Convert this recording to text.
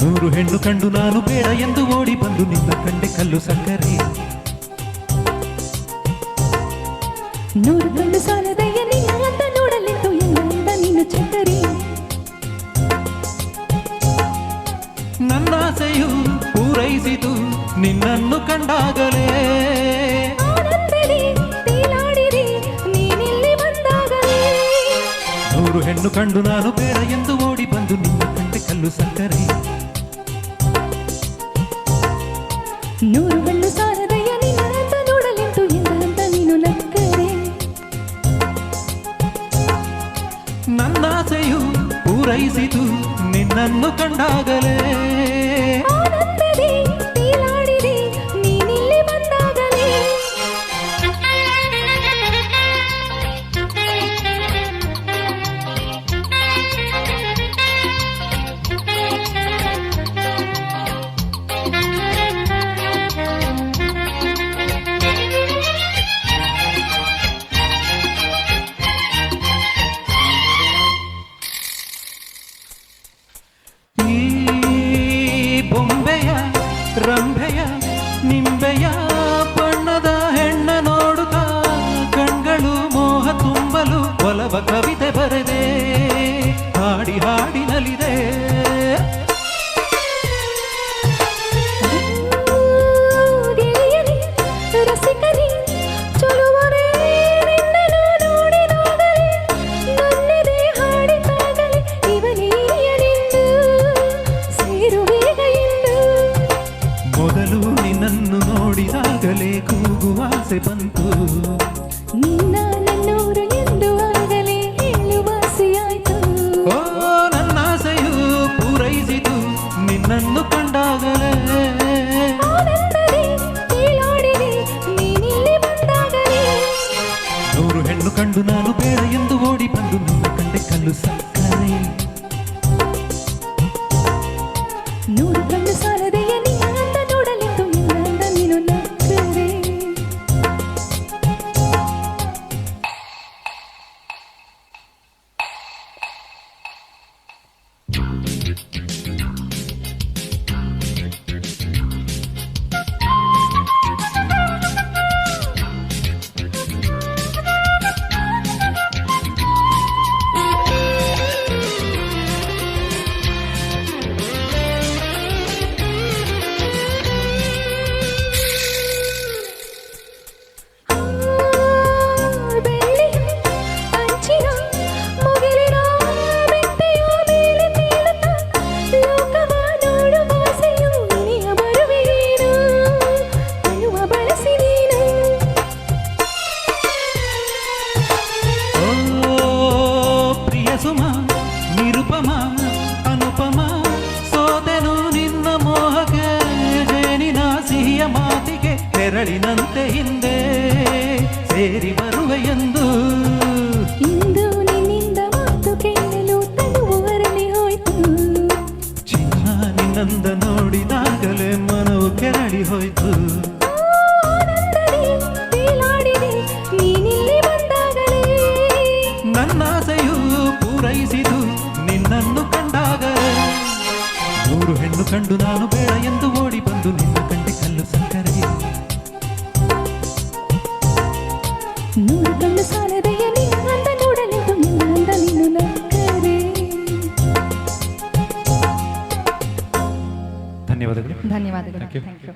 ನೂರು ಹೆಣ್ಣು ಕಂಡು ನಾನು ಬೇಡ ಎಂದು ಓಡಿ ಬಂದು ನಿನ್ನ ಕಂಡೆ ಕಲ್ಲು ಸಕ್ಕರೆ. ನೂರು ಕಣ್ಣು ಸಾಲದಯ್ಯ ನಿನ್ನ ಅಂತ ನೋಡಲೆಂದು ಎಂದ ನೀನು ಚಕ್ಕರೆ. ನನ್ನಾಸೆಯು ಪೂರೈಸಿತು ನಿನ್ನನ್ನು ಕಂಡಾಗಲೇ. ಆನಂದದಿ ತೇಲಾಡಿದೆ ನೀನಿಲ್ಲಿ ಬಂದಾಗಲೇ. ನೂರು ಹೆಣ್ಣು ಕಂಡು ನಾನು ಬೇಡ ಎಂದು ಓಡಿ ಬಂದು ನಿನ್ನ ಕಂಡೆ ಕಲ್ಲು ಸಕ್ಕರೆ. ನೂರು ಕಣ್ಣು ಸಾಲದಯ್ಯ ನಿನ್ನ ಅಂತ ನೋಡಲೆಂದು ಎಂದ ನೀನು ನಕ್ಕರೆ. ನನ್ನಾಸೆಯು ಪೂರೈಸಿತು ನಿನ್ನನ್ನು ಕಂಡಾಗಲೇ. ಆನಂದದಿ ತೇಲಾಡಿದೆ ನೀನಿಲ್ಲಿ ಬಂದಾಗಲೇ. ಈ ಬೊಂಬೆಯ ರಂಭೆಯ ನಿಂಬೆಯ ಬಣ್ಣದ ಹೆಣ್ಣ ನೋಡುತ್ತಾ ಕಣ್ಗಳು ಮೋಹ ತುಂಬಲು ಒಲವ ಕವಿತೆ ಬರೆದೆ ಹಾಡಿ ಹಾಡಿನಲಿದೆ. ಗೆಳೆಯನೇ ರಸಿಕನೇ ಚಲುವನೇ ನಿನ್ನನ್ನು ನೋಡಿದಾಗಲೇ ನನ್ನೆದೆ ಹಾಡಿದಾಗಲೇ ಇವನೀಯನೆಂದು ಸೇರುವೇಗ ಎಂದು. ಮೊದಲು ನಿನ್ನನ್ನು ನೋಡಿದಾಗಲೇ ಕೂಗುವ ಆಸೆ ಬಂತು. ನಿನ್ನ ನನ್ನೂರು ಎಂದು ಆಗಲೇ ಹೇಳುವ ಆಸೆಯಾಯ್ತು. ಓ ನನ್ನಾಸೆಯು ಪೂರೈಸಿತು ನಿನ್ನನ್ನು ಕಂಡಾಗಲೇ. ಆನಂದದಿ ತೇಲಾಡಿದೆ ನೀನಿಲ್ಲಿ ಬಂದಾಗಲೇ. ನೂರು ಹೆಣ್ಣು ಕಂಡು ನಾನು ಬೇಡ ಎಂದು ಓಡಿ ಬಂದು ನಿನ್ನ ಕಂಡೆ ಕಲ್ಲು ಸಕ್ಕರೆ. ನೂರು ಕಣ್ಣು ಸಾಲದೆಯ ನಿನ್ನ ಅಂತ ನೋಡಲೆಂದು ಎಂದ ನೀನು ನಕ್ಕರೆ. ಬೆಳ್ಳಿಯ ಅಂಚಿನ ಮುಗಿಲಿನ ಮೆತ್ತೆಯ ಮೇಲೆ ತೇಲುತ್ತಾ ಲೋಕವ ನೋಡುವ ಆಸೆಯು ನಿನಗೆ ಬರುವೆಯೇನು ಅನ್ನುವ ಬಳಸಿ ನೀನು. ಓ ಪ್ರಿಯ ಸುಮ ನಿರುಪಮ ಅನುಪಮ ಸೋತೆನು ನಿನ್ನ ಮೋಹಕ್ಕೆ ಜೇನಿನ ಸಿಹಿಯ ಮಾತಿಗೆ ತೆರಳಿನಂತೆ ಹಿಂದೆ ಸೇರಿ ಬರುವೆ ಎಂದು. ಇಂದು ನಿನ್ನಿಂದ ಮಾತು ಕೇಳಲು ತನುವು ಅರಳಿ ಹೋಯ್ತು. ಚಿನ್ನ ನಿನ್ನಂದ ನೋಡಿದಾಗಲೇ ಮನವು ಕೆರಳಿ ಹೋಯ್ತು. ಆನಂದದಿ ತೇಲಾಡಿದೆ ನೀನಿಲ್ಲಿ ಬಂದಾಗಲೇ. ನನ್ನಾಸೆಯು ಪೂರೈಸಿದು ನಿನ್ನನ್ನು ಕಂಡಾಗಲೇ. ನೂರು ಹೆಣ್ಣು ಕಂಡು ನಾನು ಬೇಡ ಎಂದು ಓಡಿ ಬಂದು ನಿನ್ನ ಕಂಡೆ ಕಲ್ಲು ಸಕ್ಕರೆ. ನೂರು ಕಣ್ಣು ಸಾಲದೆಯ ನಿನ್ನ ಅಂತ ನೋಡಲೆಂದು ಎಂದ ನೀನು ನಕ್ಕರೆ. ಧನ್ಯವಾದಗಳು. ಧನ್ಯವಾದಗಳು. Thank you. Thank you.